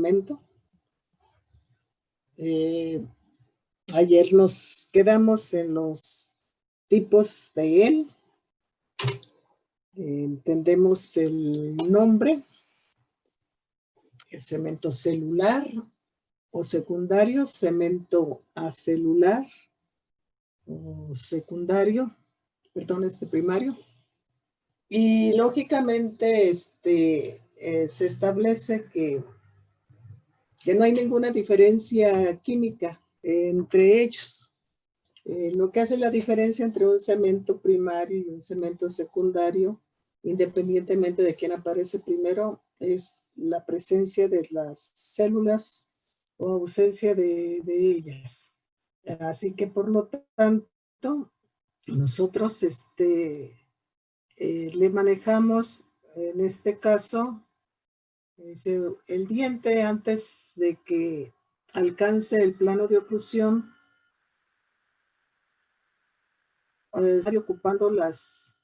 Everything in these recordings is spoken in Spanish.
cemento. Ayer nos quedamos en los tipos de él. Entendemos el nombre, el cemento celular o secundario, cemento acelular o secundario, perdón, primario. Y lógicamente se establece que no hay ninguna diferencia química entre ellos. Lo que hace la diferencia entre un cemento primario y un cemento secundario, independientemente de quién aparece primero, es la presencia de las células o ausencia de ellas. Así que por lo tanto, nosotros le manejamos en este caso el diente antes de que alcance el plano de oclusión, ocupando los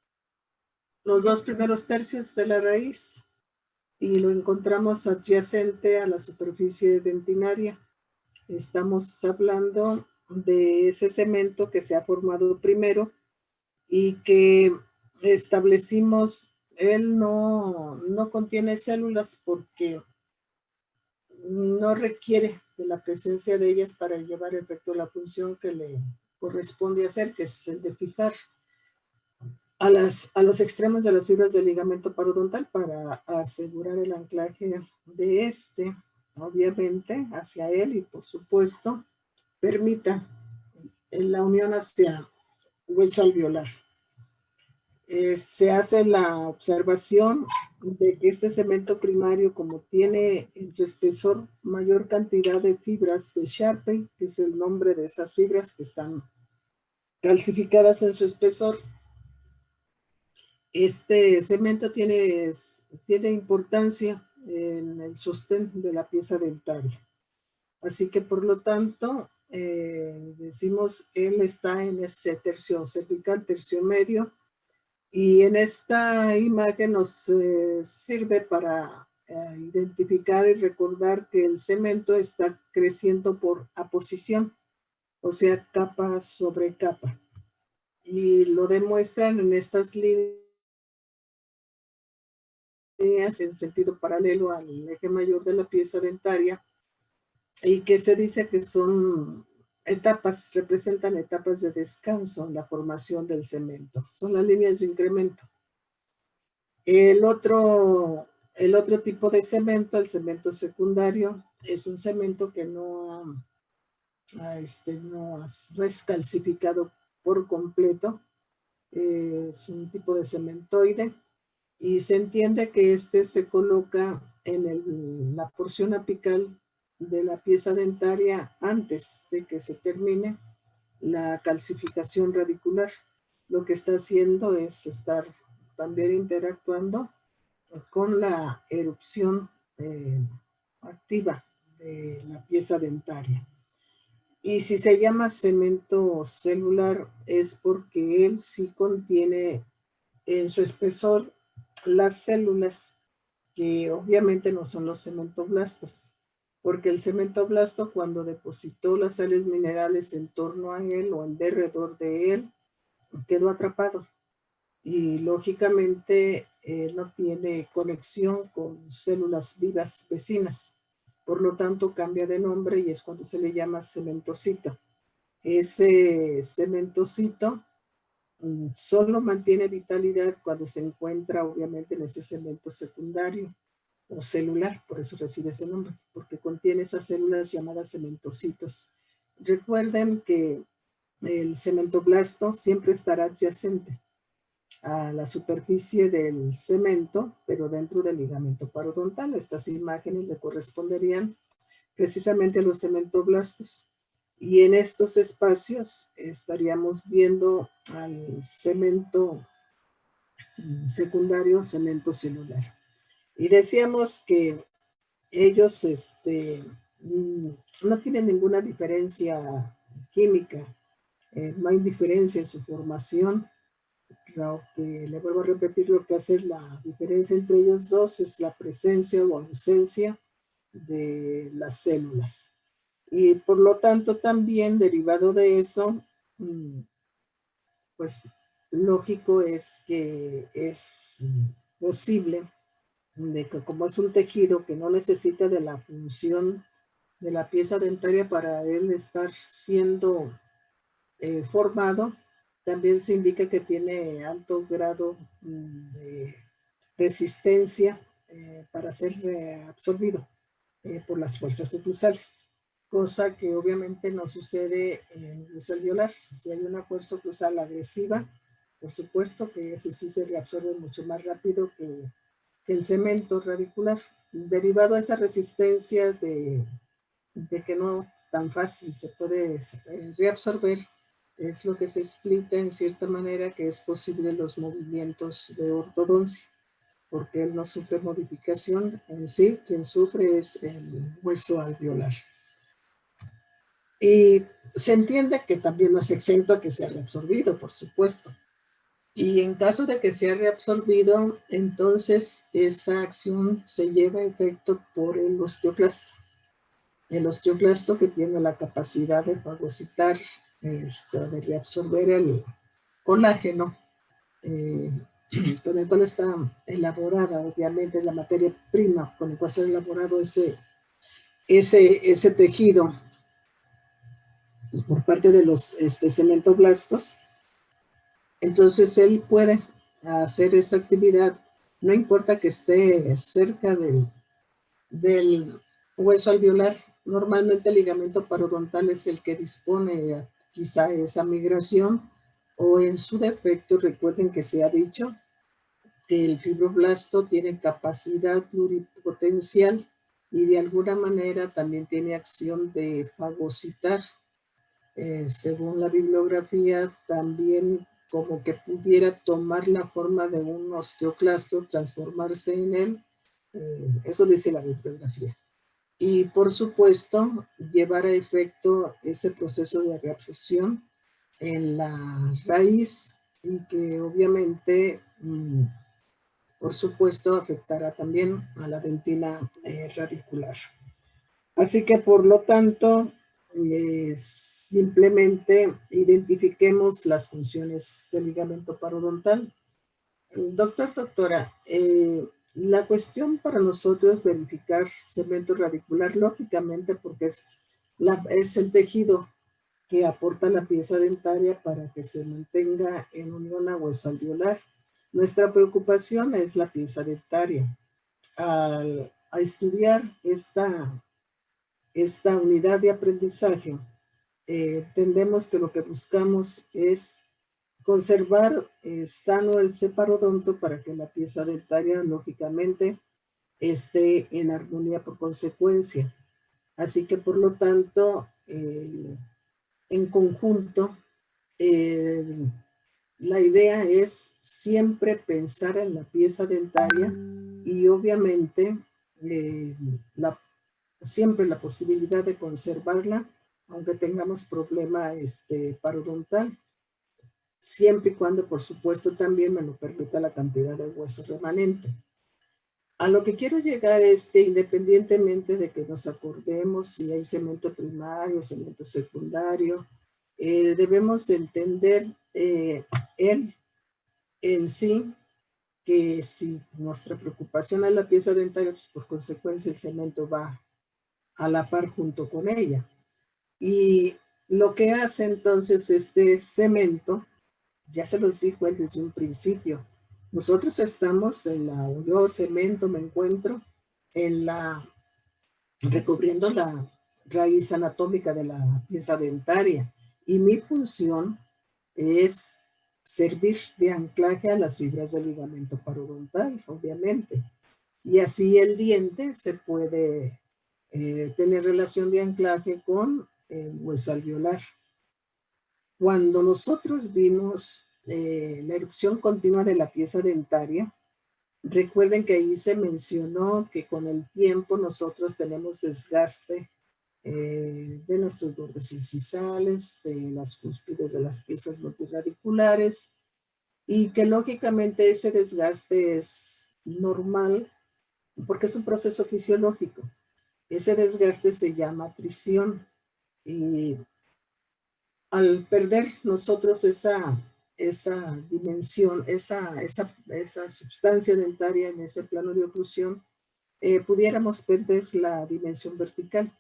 2 primeros tercios de la raíz y lo encontramos adyacente a la superficie dentinaria. Estamos hablando de ese cemento que se ha formado primero y que establecimos, él no contiene células porque no requiere de la presencia de ellas para llevar a efecto la función que le corresponde hacer, que es el de fijar a los extremos de las fibras del ligamento parodontal para asegurar el anclaje de obviamente, hacia él y por supuesto permita la unión hacia hueso alveolar. Se hace la observación de que este cemento primario, como tiene en su espesor mayor cantidad de fibras de Sharpey, que es el nombre de esas fibras que están calcificadas en su espesor, este cemento tiene importancia en el sostén de la pieza dentaria. Así que por lo tanto, decimos, él está en este tercio cervical, tercio medio, y en esta imagen nos sirve para identificar y recordar que el cemento está creciendo por aposición, o sea, capa sobre capa. Y lo demuestran en estas líneas en sentido paralelo al eje mayor de la pieza dentaria, y que se dice que son etapas, representan etapas de descanso en la formación del cemento. Son las líneas de incremento. El otro tipo de cemento, el cemento secundario, es un cemento que no es calcificado por completo. Es un tipo de cementoide y se entiende que se coloca en la porción apical de la pieza dentaria antes de que se termine la calcificación radicular. Lo que está haciendo es estar también interactuando con la erupción activa de la pieza dentaria. Y si se llama cemento celular es porque él sí contiene en su espesor las células que obviamente no son los cementoblastos, porque el cementoblasto, cuando depositó las sales minerales en torno a él o en derredor de él, quedó atrapado y lógicamente no tiene conexión con células vivas vecinas. Por lo tanto, cambia de nombre y es cuando se le llama cementocito. Ese cementocito solo mantiene vitalidad cuando se encuentra obviamente en ese cemento secundario o celular, por eso recibe ese nombre, porque contiene esas células llamadas cementocitos. Recuerden que el cementoblasto siempre estará adyacente a la superficie del cemento, pero dentro del ligamento parodontal. Estas imágenes le corresponderían precisamente a los cementoblastos. Y en estos espacios estaríamos viendo al cemento secundario, cemento celular. Y decíamos que ellos no tienen ninguna diferencia química, no hay diferencia en su formación. Lo que le vuelvo a repetir, lo que hace la diferencia entre ellos dos es la presencia o ausencia de las células. Y por lo tanto también derivado de eso, pues lógico es que es posible de que como es un tejido que no necesita de la función de la pieza dentaria para él estar siendo formado, también se indica que tiene alto grado de resistencia para ser absorbido por las fuerzas oclusales, cosa que obviamente no sucede en el hueso alveolar. Si hay una fuerza oclusal agresiva, por supuesto que ese sí se reabsorbe mucho más rápido que el cemento radicular, derivado a esa resistencia de que no tan fácil se puede reabsorber. Es lo que se explica en cierta manera que es posible los movimientos de ortodoncia, porque él no sufre modificación en sí, quien sufre es el hueso alveolar. Y se entiende que también no es exento a que sea reabsorbido, por supuesto. Y en caso de que sea reabsorbido, entonces esa acción se lleva a efecto por el osteoclasto. El osteoclasto que tiene la capacidad de fagocitar, de reabsorber el colágeno, con el cual está elaborada, obviamente, la materia prima con el cual está elaborado ese tejido por parte de los cementoblastos. Entonces él puede hacer esa actividad, no importa que esté cerca del hueso alveolar. Normalmente el ligamento parodontal es el que dispone quizá esa migración, o en su defecto, recuerden que se ha dicho que el fibroblasto tiene capacidad pluripotencial y de alguna manera también tiene acción de fagocitar. Según la bibliografía, también como que pudiera tomar la forma de un osteoclasto, transformarse en él. Eso dice la bibliografía. Y por supuesto, llevar a efecto ese proceso de reabsorción en la raíz y que obviamente, por supuesto, afectará también a la dentina radicular. Así que por lo tanto, simplemente identifiquemos las funciones del ligamento parodontal. Doctora, la cuestión para nosotros verificar cemento radicular, lógicamente, porque es el tejido que aporta la pieza dentaria para que se mantenga en unión a hueso alveolar. Nuestra preocupación es la pieza dentaria. A estudiar esta unidad de aprendizaje, entendemos que lo que buscamos es conservar sano el separodonto para que la pieza dentaria, lógicamente, esté en armonía por consecuencia. Así que, por lo tanto, en conjunto, la idea es siempre pensar en la pieza dentaria y obviamente siempre la posibilidad de conservarla, aunque tengamos problema parodontal, siempre y cuando, por supuesto, también me lo permita la cantidad de hueso remanente. A lo que quiero llegar es que independientemente de que nos acordemos si hay cemento primario, cemento secundario, debemos de entender él en sí que si nuestra preocupación es la pieza dentaria, pues por consecuencia el cemento va a la par junto con ella. Y lo que hace entonces este cemento, ya se los dijo él desde un principio, nosotros estamos yo cemento me encuentro recubriendo la raíz anatómica de la pieza dentaria y mi función es servir de anclaje a las fibras del ligamento parodontal, obviamente. Y así el diente se puede tener relación de anclaje con el hueso alveolar. Cuando nosotros vimos la erupción continua de la pieza dentaria, recuerden que ahí se mencionó que con el tiempo nosotros tenemos desgaste de nuestros bordes incisales, de las cúspides de las piezas multirradiculares, y que lógicamente ese desgaste es normal porque es un proceso fisiológico. Ese desgaste se llama trisión. Y al perder nosotros esa dimensión, esa sustancia dentaria en ese plano de oclusión, pudiéramos perder la dimensión vertical.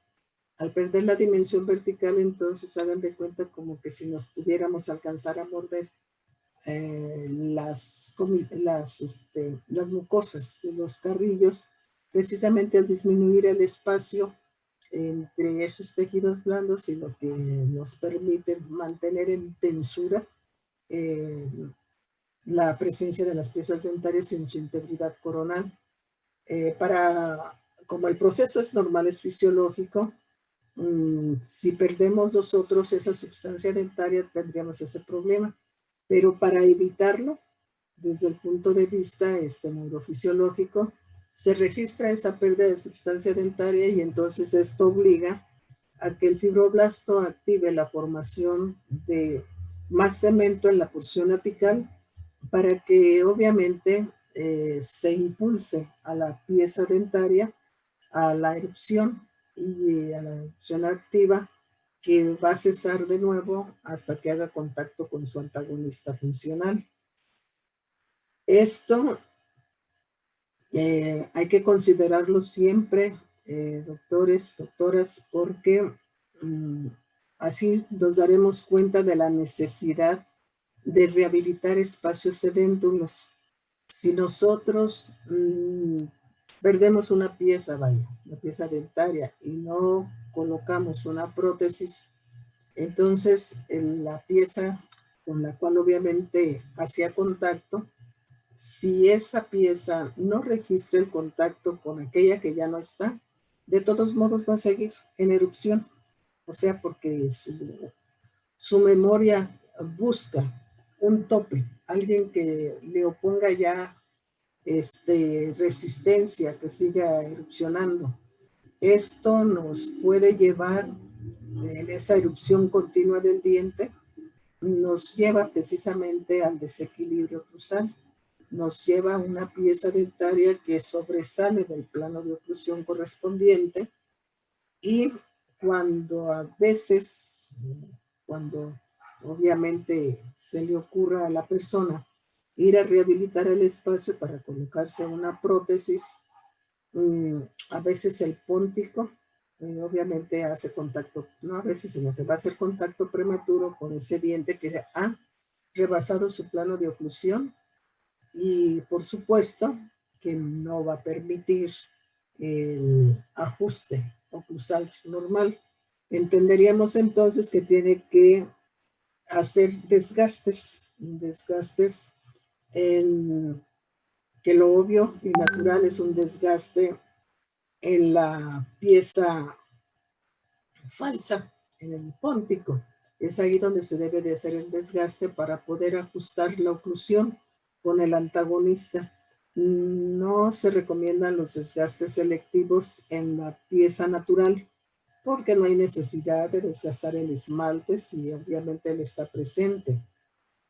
Al perder la dimensión vertical, entonces hagan de cuenta como que si nos pudiéramos alcanzar a morder las mucosas de los carrillos, precisamente al disminuir el espacio entre esos tejidos blandos y lo que nos permite mantener en tensura la presencia de las piezas dentarias en su integridad coronal. Como el proceso es normal, es fisiológico, si perdemos nosotros esa sustancia dentaria tendríamos ese problema, pero para evitarlo, desde el punto de vista neurofisiológico, se registra esa pérdida de sustancia dentaria y entonces esto obliga a que el fibroblasto active la formación de más cemento en la porción apical para que obviamente se impulse a la pieza dentaria a la erupción y a la erupción activa, que va a cesar de nuevo hasta que haga contacto con su antagonista funcional. Esto hay que considerarlo siempre, doctores, doctoras, porque así nos daremos cuenta de la necesidad de rehabilitar espacios sedéntulos. Si nosotros perdemos una pieza, una pieza dentaria, y no colocamos una prótesis, entonces la pieza con la cual obviamente hacía contacto, si esa pieza no registra el contacto con aquella que ya no está, de todos modos va a seguir en erupción. O sea, porque su memoria busca un tope, alguien que le oponga ya resistencia, que siga erupcionando. Esto nos puede llevar en esa erupción continua del diente, nos lleva precisamente al desequilibrio oclusal, nos lleva a una pieza dentaria que sobresale del plano de oclusión correspondiente y cuando a veces, cuando obviamente se le ocurra a la persona ir a rehabilitar el espacio para colocarse una prótesis, a veces el póntico obviamente hace contacto, no a veces, sino que va a hacer contacto prematuro con ese diente que ha rebasado su plano de oclusión y por supuesto que no va a permitir el ajuste oclusal normal. Entenderíamos entonces que tiene que hacer desgastes que lo obvio y natural es un desgaste en la pieza falsa, en el póntico. Es ahí donde se debe de hacer el desgaste para poder ajustar la oclusión con el antagonista. No se recomiendan los desgastes selectivos en la pieza natural porque no hay necesidad de desgastar el esmalte si obviamente él está presente.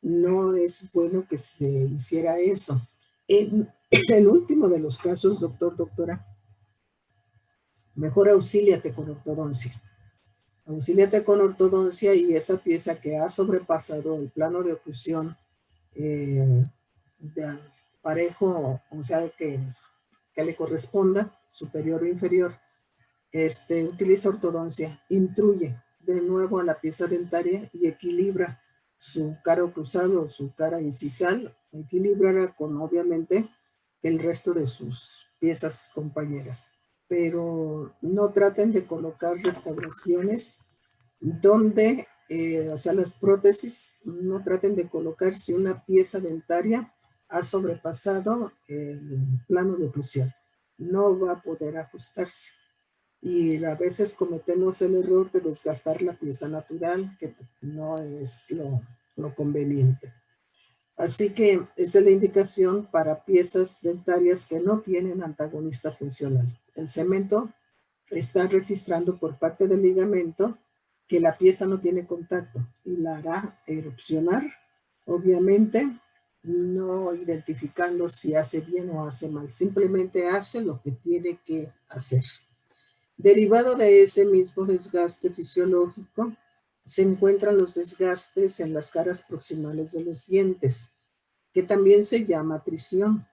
No es bueno que se hiciera eso. En el último de los casos, doctor, doctora, mejor auxíliate con ortodoncia. Auxíliate con ortodoncia y esa pieza que ha sobrepasado el plano de oclusión de parejo, o sea, que le corresponda, superior o inferior, utiliza ortodoncia, intruye de nuevo a la pieza dentaria y equilibra su cara oclusal o su cara incisal, equilibrará con obviamente el resto de sus piezas compañeras. Pero no traten de colocar restauraciones donde, o sea, las prótesis, no traten de colocar si una pieza dentaria ha sobrepasado el plano de oclusión. No va a poder ajustarse. Y a veces cometemos el error de desgastar la pieza natural, que no es lo conveniente. Así que esa es la indicación para piezas dentarias que no tienen antagonista funcional. El cemento está registrando por parte del ligamento que la pieza no tiene contacto y la hará erupcionar, obviamente no identificando si hace bien o hace mal, simplemente hace lo que tiene que hacer. Derivado de ese mismo desgaste fisiológico, se encuentran los desgastes en las caras proximales de los dientes, que también se llama trisión.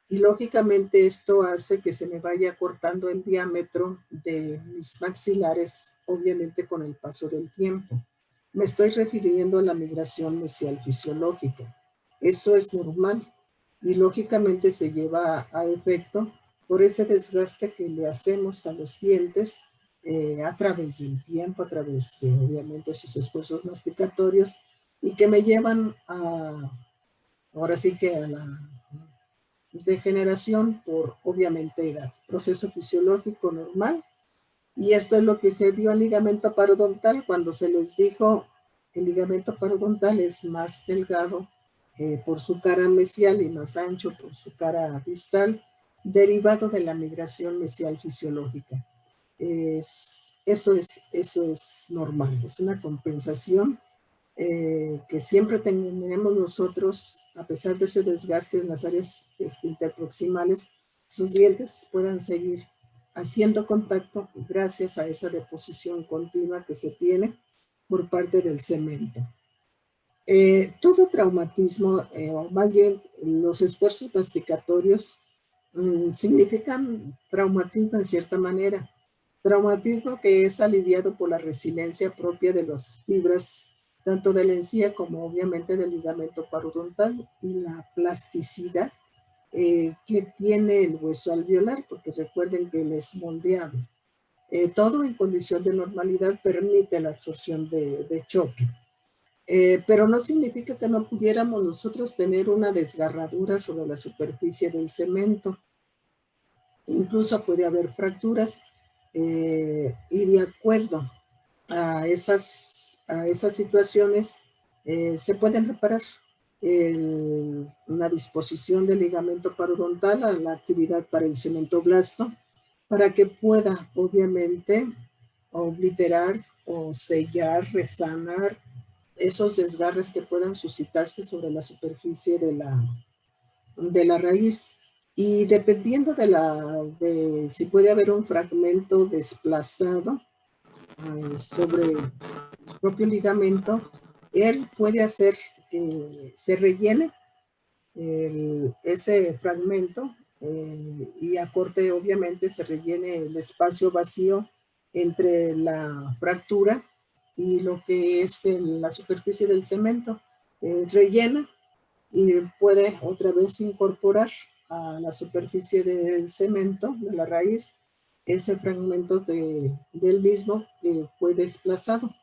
Y lógicamente esto hace que se me vaya cortando el diámetro de mis maxilares, obviamente con el paso del tiempo. Me estoy refiriendo a la migración mesial fisiológica. Eso es normal y lógicamente se lleva a efecto por ese desgaste que le hacemos a los dientes a través del tiempo, a través de obviamente sus esfuerzos masticatorios y que me llevan a, ahora sí que a la degeneración por obviamente edad, proceso fisiológico normal. Y esto es lo que se vio al ligamento parodontal cuando se les dijo el ligamento parodontal es más delgado por su cara mesial y más ancho por su cara distal, derivado de la migración mesial fisiológica. Eso es normal, es una compensación que siempre tenemos nosotros, a pesar de ese desgaste en las áreas interproximales, sus dientes puedan seguir haciendo contacto gracias a esa deposición continua que se tiene por parte del cemento. Todo traumatismo, o más bien los esfuerzos masticatorios, significan traumatismo en cierta manera. Traumatismo que es aliviado por la resiliencia propia de las fibras, tanto de la encía como obviamente del ligamento parodontal y la plasticidad que tiene el hueso alveolar, porque recuerden que él es moldeable. Todo en condición de normalidad permite la absorción de choque. Pero no significa que no pudiéramos nosotros tener una desgarradura sobre la superficie del cemento. Incluso puede haber fracturas y de acuerdo a esas situaciones se pueden reparar una disposición del ligamento parodontal a la actividad para el cementoblasto para que pueda obviamente obliterar o sellar, resanar esos desgarres que puedan suscitarse sobre la superficie de la raíz. Y dependiendo de si puede haber un fragmento desplazado sobre el propio ligamento, él puede hacer que se rellene ese fragmento y acorte, obviamente, se rellene el espacio vacío entre la fractura y lo que es la superficie del cemento. Rellena y puede otra vez incorporar a la superficie del cemento, de la raíz, ese fragmento del mismo que fue desplazado.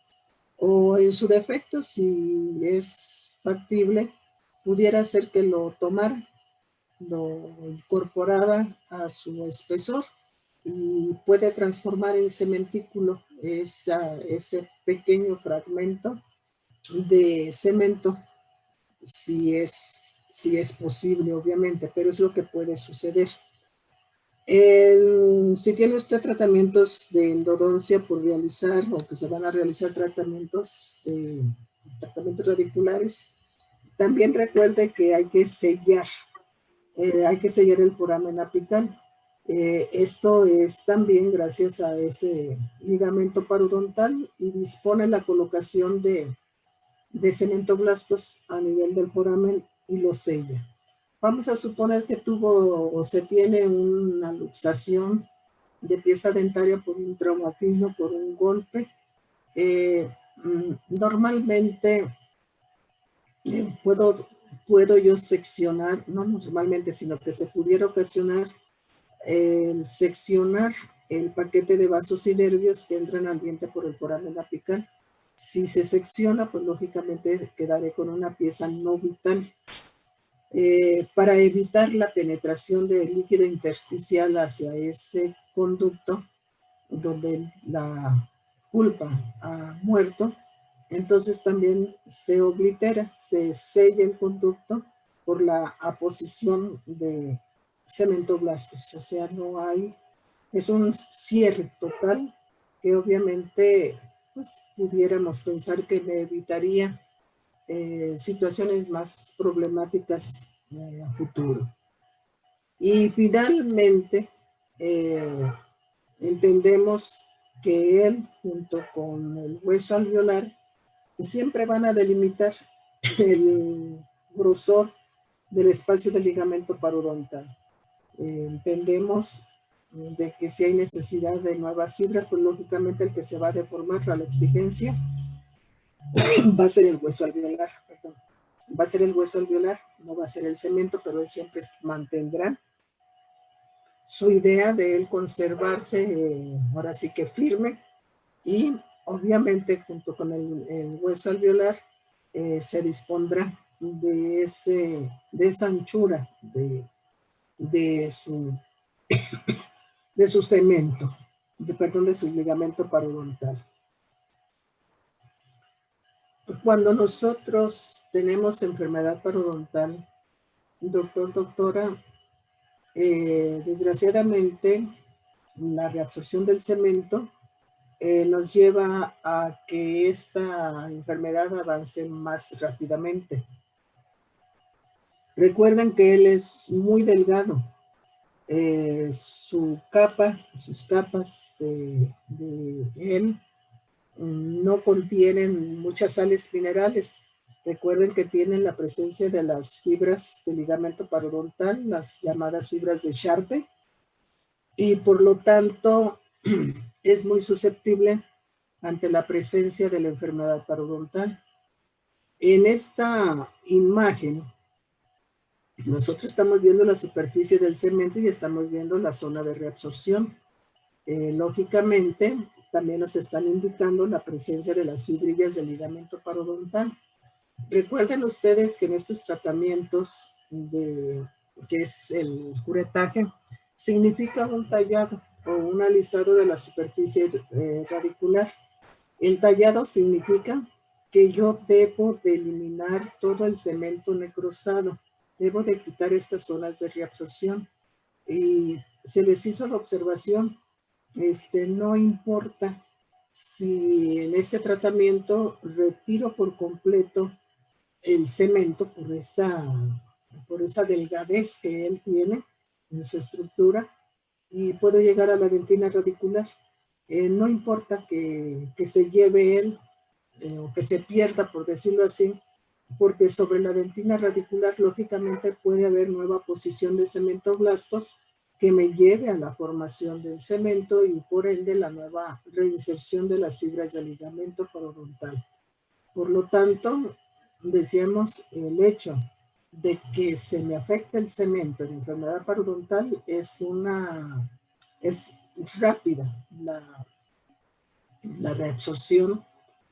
O en su defecto, si es factible, pudiera ser que lo tomara, lo incorporara a su espesor y puede transformar en cementículo ese pequeño fragmento de cemento si es posible, obviamente, pero es lo que puede suceder. Si tiene usted tratamientos de endodoncia por realizar o que se van a realizar tratamientos radiculares, también recuerde que hay que sellar el foramen apical. Esto es también gracias a ese ligamento parodontal y dispone la colocación de cementoblastos a nivel del foramen y lo sella. Vamos a suponer que tuvo o se tiene una luxación de pieza dentaria por un traumatismo, por un golpe. Normalmente puedo yo seccionar, no normalmente, sino que se pudiera ocasionar seccionar el paquete de vasos y nervios que entran al diente por el foramen apical. Si se secciona, pues lógicamente quedaré con una pieza no vital. Para evitar la penetración del líquido intersticial hacia ese conducto donde la pulpa ha muerto, entonces también se oblitera, se sella el conducto por la aposición de cementoblastos, o sea, no hay, es un cierre total que obviamente pues pudiéramos pensar que me evitaría situaciones más problemáticas a futuro. Y finalmente, Entendemos que él, junto con el hueso alveolar, siempre van a delimitar el grosor del espacio del ligamento parodontal. Entendemos de que si hay necesidad de nuevas fibras, pues lógicamente el que se va a deformar a la exigencia va a ser el hueso alveolar, perdón. Va a ser el hueso alveolar, no va a ser el cemento, pero él siempre mantendrá su idea de él conservarse, ahora sí que firme, y obviamente junto con el hueso alveolar se dispondrá de esa anchura de su cemento, perdón, de su ligamento parodontal. Cuando nosotros tenemos enfermedad parodontal, doctor, doctora, desgraciadamente la reabsorción del cemento nos lleva a que esta enfermedad avance más rápidamente. Recuerden que él es muy delgado. Sus capas de él no contienen muchas sales minerales. Recuerden que tienen la presencia de las fibras del ligamento parodontal, las llamadas fibras de Sharpe, y por lo tanto es muy susceptible ante la presencia de la enfermedad parodontal. En esta imagen, nosotros estamos viendo la superficie del cemento y estamos viendo la zona de reabsorción. Lógicamente, también nos están indicando la presencia de las fibrillas del ligamento parodontal. Recuerden ustedes que en estos tratamientos, que es el curetaje, significa un tallado o un alisado de la superficie radicular. El tallado significa que yo debo de eliminar todo el cemento necrosado, debo de quitar estas zonas de reabsorción. Y se les hizo la observación, no importa si en ese tratamiento retiro por completo el cemento por esa delgadez que él tiene en su estructura y puedo llegar a la dentina radicular. No importa que se lleve él o que se pierda, por decirlo así, porque sobre la dentina radicular lógicamente puede haber nueva posición de cementoblastos que me lleve a la formación del cemento y por ende la nueva reinserción de las fibras del ligamento parodontal. Por lo tanto, decíamos, el hecho de que se me afecte el cemento en enfermedad parodontal es rápida la reabsorción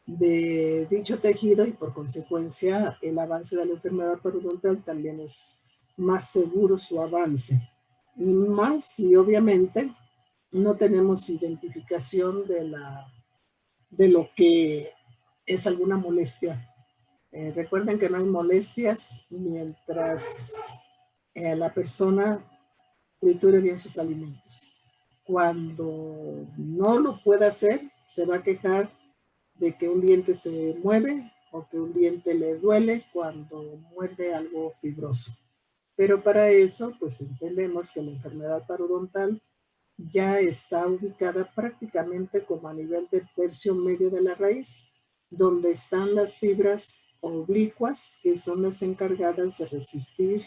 de dicho tejido y por consecuencia el avance de la enfermedad parodontal también es más seguro su avance. Y más si obviamente no tenemos identificación de lo que es alguna molestia. Recuerden que no hay molestias mientras la persona triture bien sus alimentos. Cuando no lo pueda hacer, se va a quejar de que un diente se mueve o que un diente le duele cuando muerde algo fibroso. Pero para eso, pues entendemos que la enfermedad parodontal ya está ubicada prácticamente como a nivel del tercio medio de la raíz, donde están las fibras oblicuas, que son las encargadas de resistir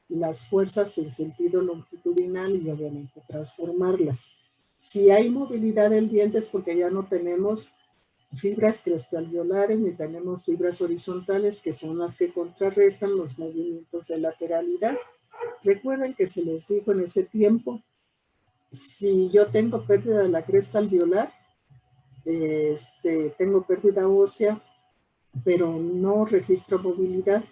las fuerzas en sentido longitudinal y obviamente transformarlas. Si hay movilidad del diente es porque ya no tenemos fibras crestalveolares ni tenemos fibras horizontales, que son las que contrarrestan los movimientos de lateralidad. Recuerden que se les dijo en ese tiempo, si yo tengo pérdida de la cresta alveolar, tengo pérdida ósea, pero no registro movilidad,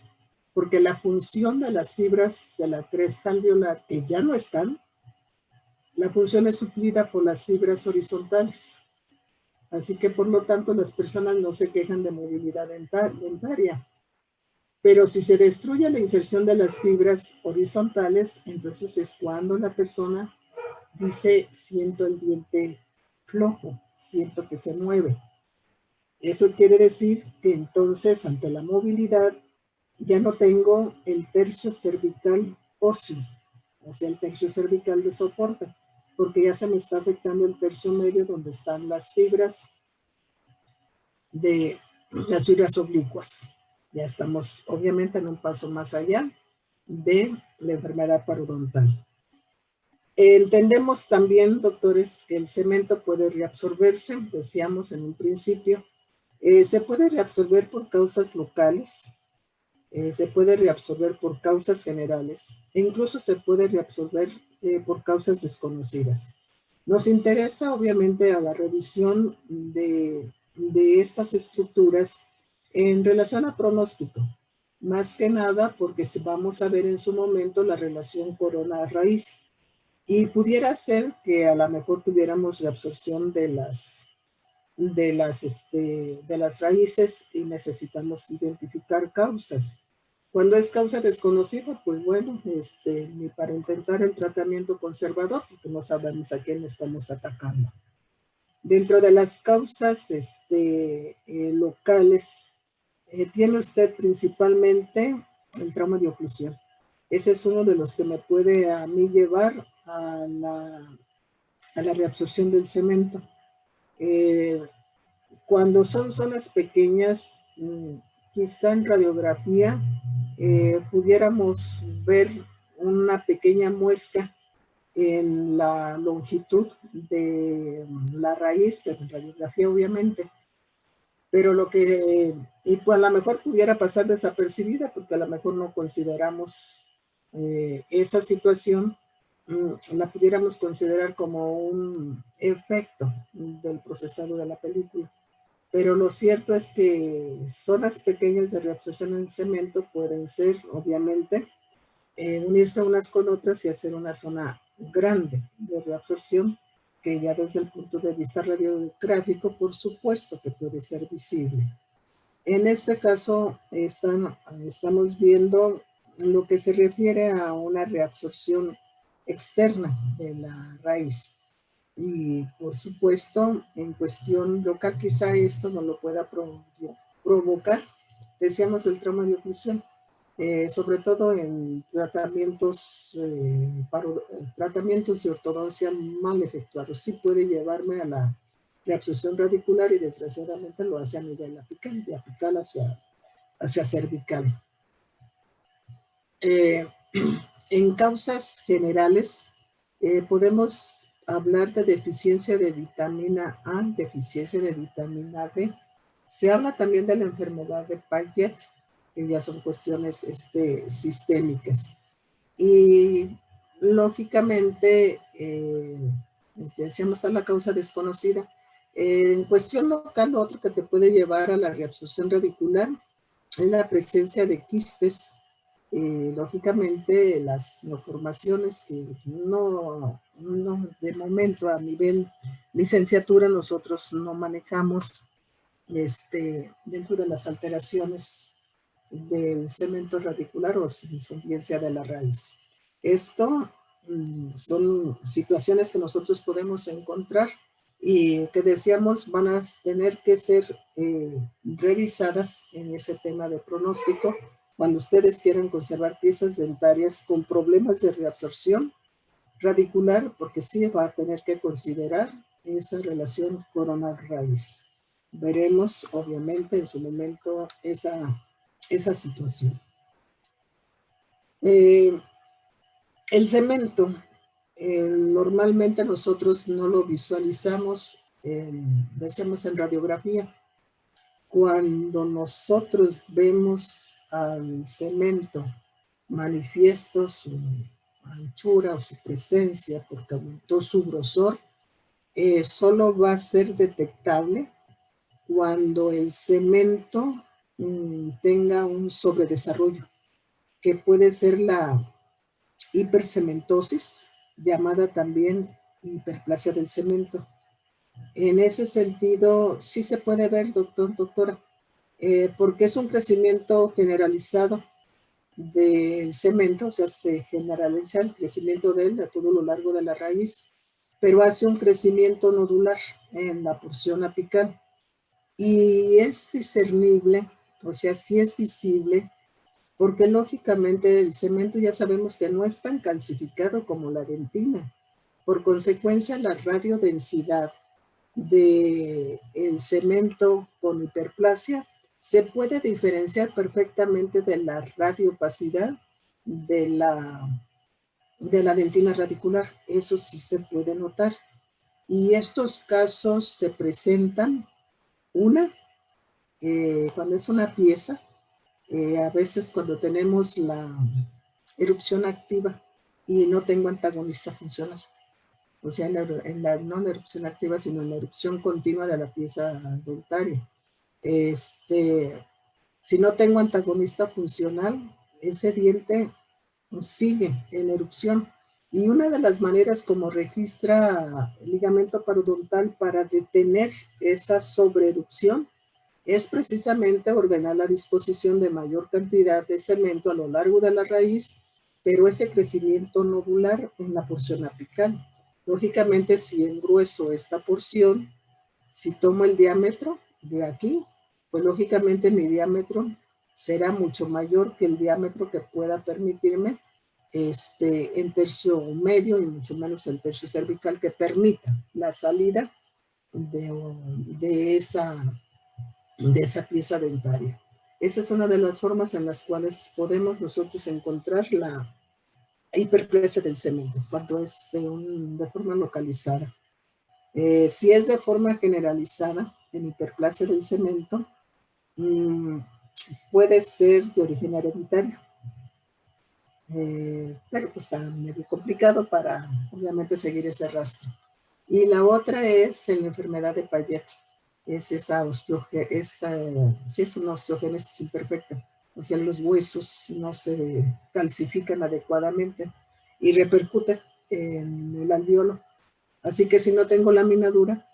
porque la función de las fibras de la cresta alveolar, que ya no están, la función es suplida por las fibras horizontales. Así que por lo tanto las personas no se quejan de movilidad dentaria. Pero si se destruye la inserción de las fibras horizontales, entonces es cuando la persona dice, siento el diente flojo, siento que se mueve. Eso quiere decir que entonces ante la movilidad ya no tengo el tercio cervical óseo, o sea, el tercio cervical de soporte, porque ya se me está afectando el tercio medio donde están las fibras oblicuas. Ya estamos obviamente en un paso más allá de la enfermedad parodontal. Entendemos también, doctores, que el cemento puede reabsorberse, decíamos en un principio. Se puede reabsorber por causas locales, se puede reabsorber por causas generales, e incluso se puede reabsorber por causas desconocidas. Nos interesa, obviamente, a la revisión de estas estructuras en relación a pronóstico, más que nada porque vamos a ver en su momento la relación corona-raíz. Y pudiera ser que a lo mejor tuviéramos reabsorción de las raíces y necesitamos identificar causas. Cuando es causa desconocida, pues bueno, ni para intentar el tratamiento conservador, porque no sabemos a quién estamos atacando. Dentro de las causas locales, tiene usted principalmente el trauma de oclusión. Ese es uno de los que me puede a mí llevar a la reabsorción del cemento. Cuando son zonas pequeñas, quizá en radiografía pudiéramos ver una pequeña muesca en la longitud de la raíz, pero en radiografía obviamente. Pero y pues a lo mejor pudiera pasar desapercibida porque a lo mejor no consideramos esa situación, la pudiéramos considerar como un efecto del procesado de la película. Pero lo cierto es que zonas pequeñas de reabsorción en cemento pueden ser, obviamente, unirse unas con otras y hacer una zona grande de reabsorción que ya desde el punto de vista radiográfico, por supuesto que puede ser visible. En este caso, estamos viendo lo que se refiere a una reabsorción externa de la raíz. Y por supuesto, en cuestión local, quizá esto no lo pueda provocar, decíamos, el trauma de oclusión, sobre todo en tratamientos de ortodoncia mal efectuados. Sí puede llevarme a la reabsorción radicular y desgraciadamente lo hace a nivel apical, de apical hacia cervical. En causas generales, podemos hablar de deficiencia de vitamina A, deficiencia de vitamina D. Se habla también de la enfermedad de Paget, que ya son cuestiones sistémicas. Y lógicamente, decíamos, está la causa desconocida. En cuestión local, lo otro que te puede llevar a la reabsorción radicular es la presencia de quistes. Lógicamente, las malformaciones que no de momento a nivel licenciatura nosotros no manejamos dentro de las alteraciones del cemento radicular o bien sea de la raíz. Esto son situaciones que nosotros podemos encontrar y que decíamos van a tener que ser revisadas en ese tema de pronóstico cuando ustedes quieran conservar piezas dentarias con problemas de reabsorción radicular, porque sí va a tener que considerar esa relación corona-raíz. Veremos, obviamente, en su momento esa situación. El cemento, normalmente nosotros no lo visualizamos, decíamos, en radiografía. Cuando nosotros vemos al cemento manifiesto su anchura o su presencia porque aumentó su grosor, solo va a ser detectable cuando el cemento tenga un sobredesarrollo, que puede ser la hipercementosis, llamada también hiperplasia del cemento. En ese sentido, sí se puede ver, doctora, porque es un crecimiento generalizado del cemento, o sea, se generaliza el crecimiento de él a todo lo largo de la raíz, pero hace un crecimiento nodular en la porción apical. Y es discernible, o sea, sí es visible, porque lógicamente el cemento ya sabemos que no es tan calcificado como la dentina, Por consecuencia, la radiodensidad del cemento con hiperplasia se puede diferenciar perfectamente de la radiopacidad de la dentina radicular. Eso sí se puede notar. Y estos casos se presentan, cuando es una pieza, a veces cuando tenemos la erupción activa y no tengo antagonista funcional. O sea, no en la erupción activa, sino en la erupción continua de la pieza dentaria. Si no tengo antagonista funcional, ese diente sigue en erupción. Y una de las maneras como registra el ligamento parodontal para detener esa sobreerupción es precisamente ordenar la disposición de mayor cantidad de cemento a lo largo de la raíz, pero ese crecimiento nodular en la porción apical. Lógicamente, si engrueso esta porción, si tomo el diámetro de aquí, pues lógicamente mi diámetro será mucho mayor que el diámetro que pueda permitirme en tercio medio y mucho menos el tercio cervical que permita la salida de esa pieza dentaria. Esa es una de las formas en las cuales podemos nosotros encontrar la hiperplasia del cemento, cuando es de forma localizada. Si es de forma generalizada, en hiperplasia del cemento, puede ser de origen hereditario. Pero pues está medio complicado para, obviamente, seguir ese rastro. Y la otra es la enfermedad de Payet. Es sí es una osteogénesis imperfecta. O sea, los huesos no se calcifican adecuadamente y repercute en el alveolo. Así que si no tengo laminadura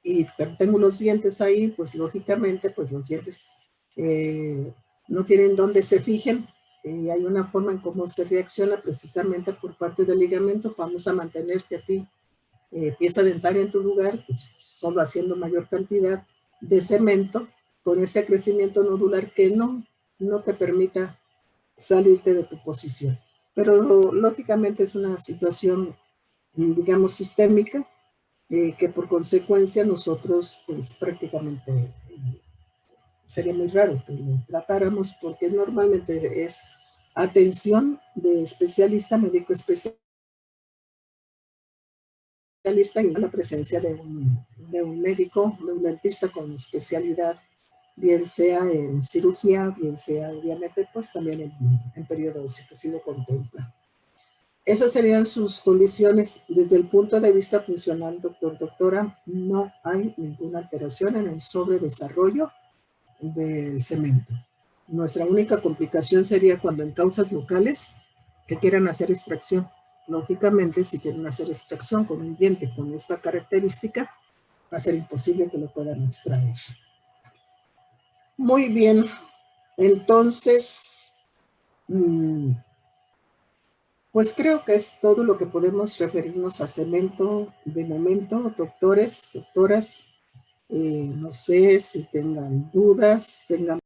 y tengo los dientes ahí, pues lógicamente, pues los dientes no tienen dónde se fijen. Hay una forma en cómo se reacciona precisamente por parte del ligamento. Vamos a mantenerte a ti pieza dentaria en tu lugar, pues solo haciendo mayor cantidad de cemento con ese crecimiento nodular que no te permita salirte de tu posición. Pero lógicamente es una situación, digamos, sistémica, que por consecuencia nosotros, pues prácticamente sería muy raro que lo tratáramos, porque normalmente es atención de especialista, médico especialista, en la presencia de un médico, de un dentista con especialidad, bien sea en cirugía, bien sea obviamente pues también en periodo óseo, que sí lo contempla. Esas serían sus condiciones. Desde el punto de vista funcional, doctor, doctora, no hay ninguna alteración en el sobredesarrollo del cemento. Nuestra única complicación sería cuando en causas locales que quieran hacer extracción. Lógicamente, si quieren hacer extracción con un diente con esta característica, va a ser imposible que lo puedan extraer. Muy bien, entonces, pues creo que es todo lo que podemos referirnos a cemento de momento, doctores, doctoras. No sé si tengan dudas, tengan